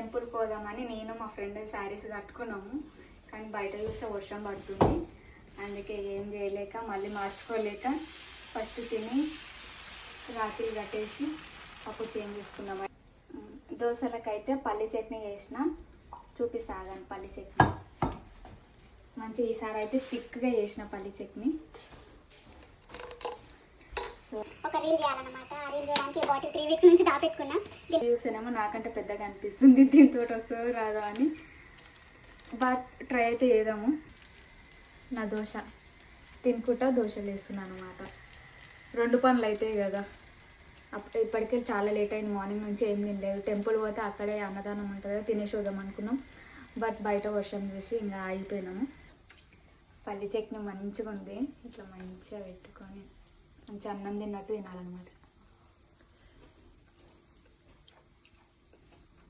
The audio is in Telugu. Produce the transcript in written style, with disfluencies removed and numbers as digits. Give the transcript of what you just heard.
టెంపుల్కి పోదామని నేను మా ఫ్రెండ్ శారీస్ కట్టుకున్నాము. కానీ బయట చూస్తే వర్షం పడుతుంది. అందుకే ఏం చేయలేక మళ్ళీ మార్చుకోలేక ఫస్ట్ తిని రాత్రి కట్టేసి అప్పుడు చేంజ్ చేసుకుందాం. దోశలకైతే పల్లి చట్నీ చేసిన, చూపిస్తాగాను. పల్లి చట్నీ మంచి ఈసారి అయితే థిక్గా చేసిన పల్లి చట్నీ. సో ఒక రీల్ చేయాలన్నమాట. ఆ రీల్ చేయడానికి బాటిల్ 3 వీక్స్ నుంచి దాపెట్టుకున్నా. చూసేనేమో నాకంటే పెద్దగా అనిపిస్తుంది దీంతో వస్తుందో రాదో అని. బట్ ట్రై అయితే చేద్దాము. నా దోశ తినుకుంటా దోశలు వేస్తున్నాను అనమాట. 2 పనులు అవుతాయి కదా. ఇప్పటికే చాలా లేట్ అయింది. మార్నింగ్ నుంచి ఏం తినలేదు. టెంపుల్ పోతే అక్కడే అన్నదానం ఉంటుంది కదా, తినేసి వద్దాం అనుకున్నాం. బట్ బయట వర్షం చూసి ఇంకా ఆగిపోయినాము. పల్లి చట్నీ మంచిగా ఉంది. ఇట్లా మంచిగా పెట్టుకొని మంచి అన్నం తిన్నట్టు తినాలన్నమాట.